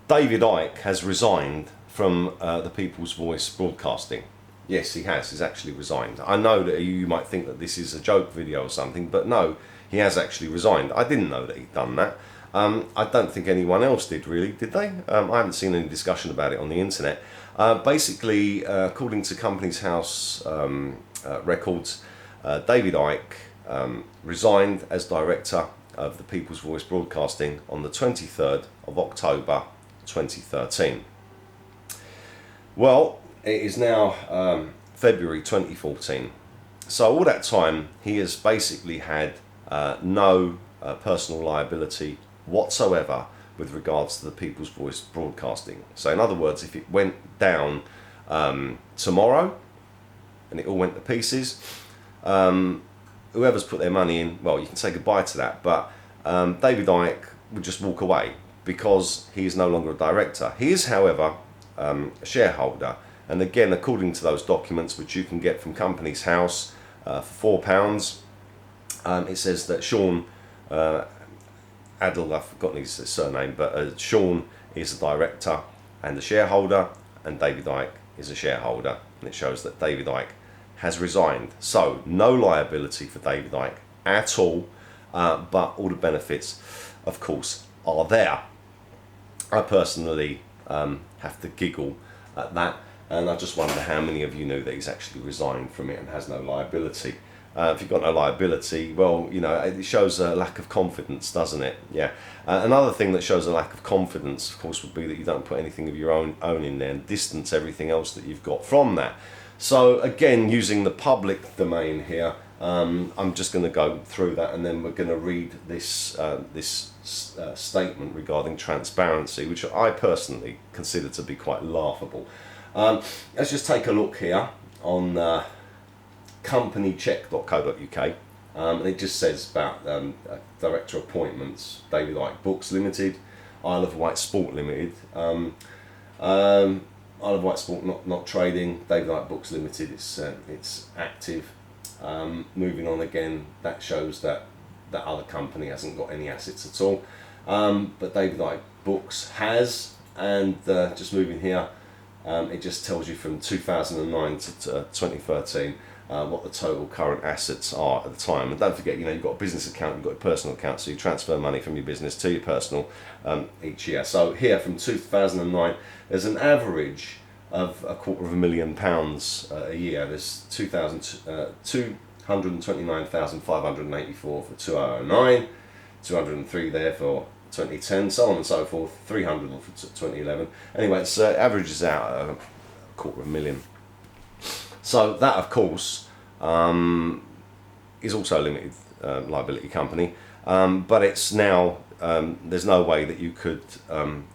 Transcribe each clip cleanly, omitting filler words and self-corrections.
David Icke has resigned from the People's Voice broadcasting. Yes, he has. He's actually resigned. I know that you might think that this is a joke video or something, but no, he has actually resigned. I didn't know that he'd done that. I don't think anyone else did, really, did they? I haven't seen any discussion about it on the internet. Basically, according to Companies House records, David Icke resigned as director of the People's Voice Broadcasting on the 23rd of October 2013. Well, it is now February 2014. So all that time he has basically had no personal liability whatsoever with regards to the People's Voice Broadcasting. So in other words, if it went down tomorrow and it all went to pieces, whoever's put their money in, well, you can say goodbye to that, but David Icke would just walk away because he is no longer a director. He is, however, a shareholder, and again, according to those documents which you can get from Companies House for £4, it says that Sean Adel, I've forgotten his surname, but Sean is a director and a shareholder, and David Icke is a shareholder, and it shows that David Icke has resigned. So no liability for David Icke at all, but all the benefits, of course, are there. I personally have to giggle at that, and I just wonder how many of you know that he's actually resigned from it and has no liability. If you've got no liability, well, you know, it shows a lack of confidence, doesn't it? Yeah. Another thing that shows a lack of confidence, of course, would be that you don't put anything of your own in there and distance everything else that you've got from that. So again, using the public domain here, I'm just going to go through that, and then we're going to read this statement regarding transparency, which I personally consider to be quite laughable. Let's just take a look here on companycheck.co.uk, and it just says about director appointments: David Icke Books Limited, Isle of Wight Sport Limited, Isle of Wight Sport not trading, David Icke Books Limited, it's active. Moving on again, that shows that that other company hasn't got any assets at all, but David Icke Books has. And just moving here, it just tells you from 2009 to 2013 what the total current assets are at the time. And don't forget, you know, you've got a business account, you've got a personal account, so you transfer money from your business to your personal each year. So here from 2009, there's an average of £250,000 a year. There's 229,584 for 2009, 203 there for 2010, so on and so forth, 300 for 2011. Anyway, it averages out £250,000. So that, of course, is also a limited liability company, but it's now, there's no way that you could,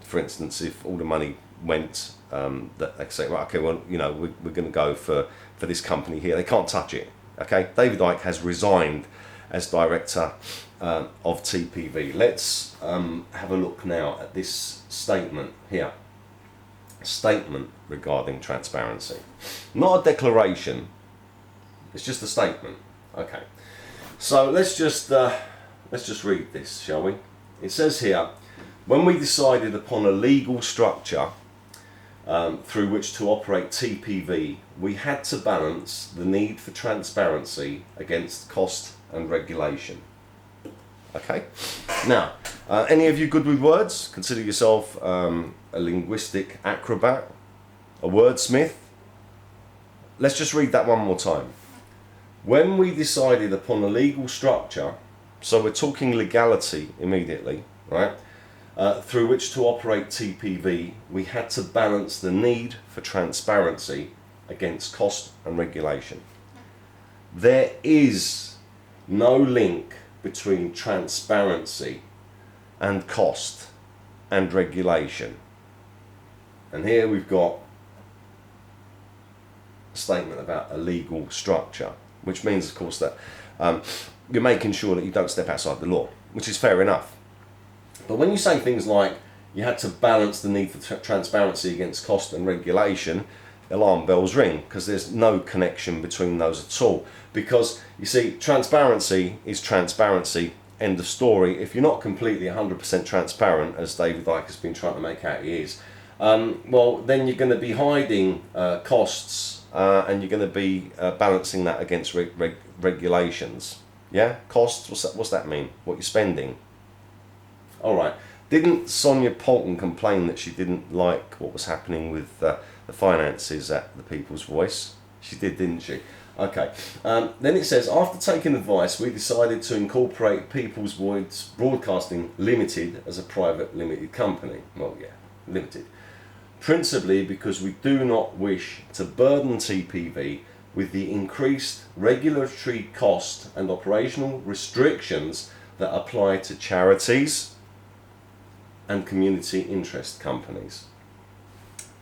for instance, if all the money went, that they say, right, okay, well, you know, we're going to go for this company here. They can't touch it. Okay, David Icke has resigned as director of TPV. Let's have a look now at this statement here. Statement regarding transparency, not a declaration. It's just a statement. Okay, so let's just read this, shall we? It says here, when we decided upon a legal structure through which to operate TPV, we had to balance the need for transparency against cost and regulation. Okay, now, any of you good with words? Consider yourself a linguistic acrobat, a wordsmith. Let's just read that one more time. When we decided upon a legal structure, so we're talking legality immediately, right? Through which to operate TPV, we had to balance the need for transparency against cost and regulation. There is no link between transparency and cost and regulation. And here we've got a statement about a legal structure, which means, of course, that you're making sure that you don't step outside the law, which is fair enough. But when you say things like you had to balance the need for transparency against cost and regulation, alarm bells ring, because there's no connection between those at all. Because you see, transparency is transparency end of story. If you're not completely 100% transparent, as David Icke has been trying to make out he is, well, then you're going to be hiding costs, and you're going to be balancing that against regulations. Yeah, costs. What's that mean? What you're spending. All right. Didn't Sonia Poulton complain that she didn't like what was happening with the finances at the People's Voice? She did, didn't she? Okay. Then it says, after taking advice, we decided to incorporate People's Voice Broadcasting Limited as a private limited company. Well, yeah, limited. Principally because we do not wish to burden TPV with the increased regulatory cost and operational restrictions that apply to charities and community interest companies.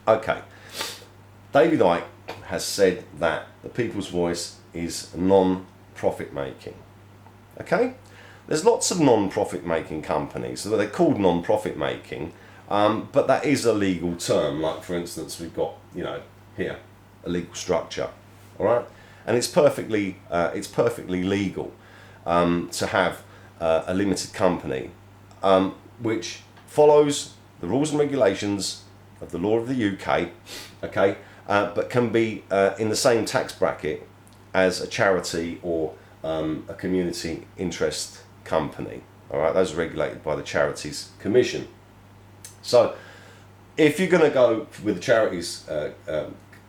Okay, David Icke has said that the People's Voice is non-profit making. Okay, there's lots of non-profit making companies, so they're called non-profit making, but that is a legal term. Like, for instance, we've got, you know, here a legal structure, all right, and it's perfectly legal to have a limited company which follows the rules and regulations of the law of the UK, okay, but can be in the same tax bracket as a charity or a community interest company. All right, those are regulated by the Charities Commission. So if you're going to go with the Charities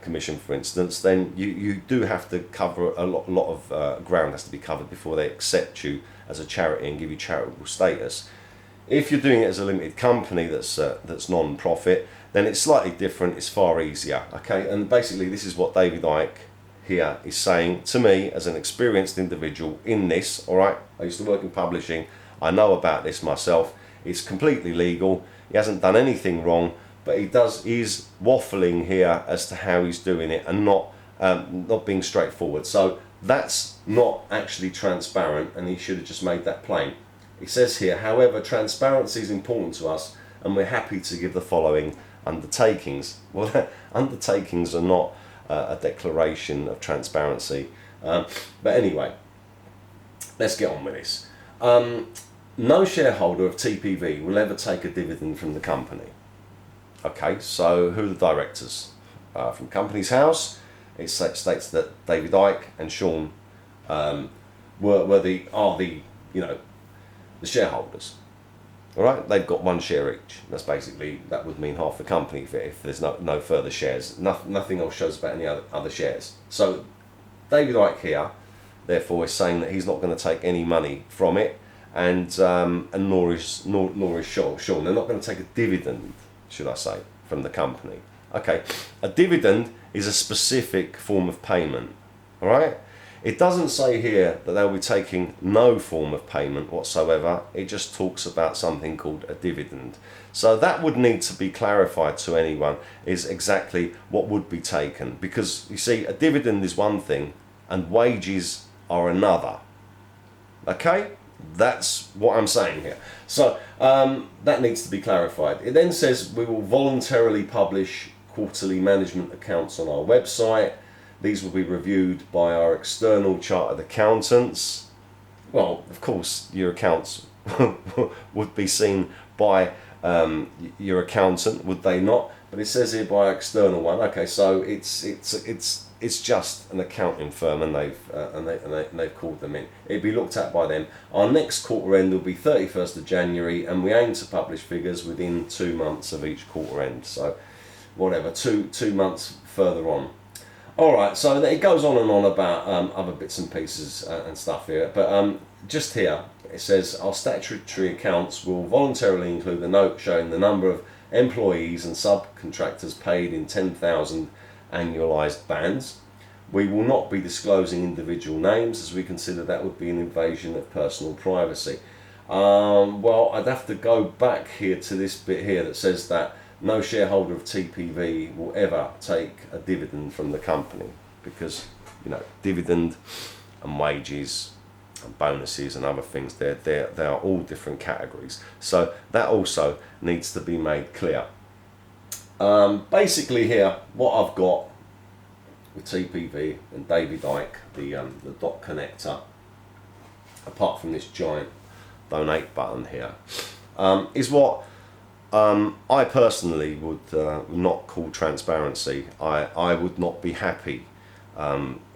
Commission, for instance, then you do have to cover a lot of ground has to be covered before they accept you as a charity and give you charitable status. If you're doing it as a limited company that's non-profit, then it's slightly different. It's far easier. Okay, and basically this is what David Icke here is saying to me as an experienced individual in this. All right, I used to work in publishing. I know about this myself. It's completely legal. He hasn't done anything wrong, but he's waffling here as to how he's doing it and not being straightforward. So that's not actually transparent, and he should have just made that plain. It says here, however, transparency is important to us and we're happy to give the following undertakings. Well, undertakings are not a declaration of transparency. But anyway, let's get on with this. No shareholder of TPV will ever take a dividend from the company. Okay, so who are the directors? From Companies House, it states that David Icke and Sean are the shareholders. All right, they've got one share each. That's basically, that would mean half the company if there's no further shares. Nothing else shows about any other shares. So David Icke here, therefore, is saying that he's not going to take any money from it, and nor is Sean. They're not going to take a dividend, should I say, from the company. Okay, a dividend is a specific form of payment. All right. It doesn't say here that they'll be taking no form of payment whatsoever. It just talks about something called a dividend. So that would need to be clarified to anyone, is exactly what would be taken. Because you see, a dividend is one thing and wages are another. Okay? That's what I'm saying here. So that needs to be clarified. It then says we will voluntarily publish quarterly management accounts on our website. These will be reviewed by our external chartered accountants. Well, of course, your accounts would be seen by your accountant, would they not? But it says here by external one. Okay, so it's just an accounting firm, and they've called them in. It'd be looked at by them. Our next quarter end will be 31st of January, and we aim to publish figures within 2 months of each quarter end. So, whatever, two months further on. All right, so it goes on and on about other bits and pieces and stuff here, but just here it says our statutory accounts will voluntarily include a note showing the number of employees and subcontractors paid in 10,000 annualised bands. We will not be disclosing individual names, as we consider that would be an invasion of personal privacy. Well, I'd have to go back here to this bit here that says that no shareholder of TPV will ever take a dividend from the company, because, you know, dividend and wages and bonuses and other things, they are all different categories. So that also needs to be made clear. Basically here, what I've got with TPV and David Icke, the dot connector, apart from this giant donate button here, is what I personally would not call transparency. I would not be happy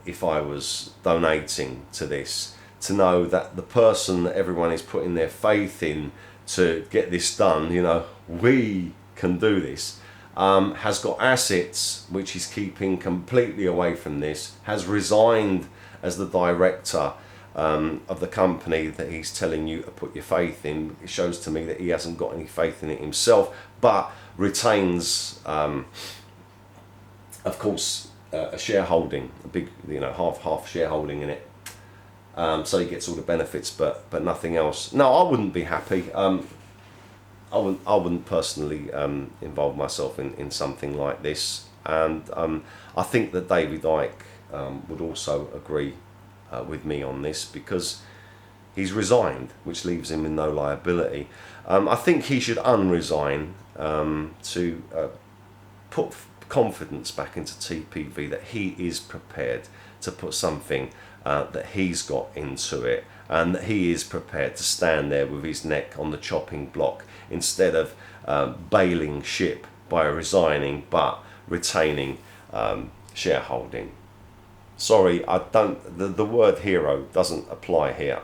if I was donating to this, to know that the person that everyone is putting their faith in to get this done, you know, we can do this, has got assets which he's keeping completely away from this, has resigned as the director of the company that he's telling you to put your faith in. It shows to me that he hasn't got any faith in it himself, but retains, of course, a shareholding, a big, you know, half shareholding in it. So he gets all the benefits, but nothing else. No, I wouldn't be happy. I wouldn't personally involve myself in something like this, and I think that David Icke would also agree with me on this, because he's resigned, which leaves him with no liability. I think he should unresign to put confidence back into TPV that he is prepared to put something that he's got into it, and that he is prepared to stand there with his neck on the chopping block, instead of bailing ship by resigning but retaining shareholding. Sorry, I don't. The word hero doesn't apply here.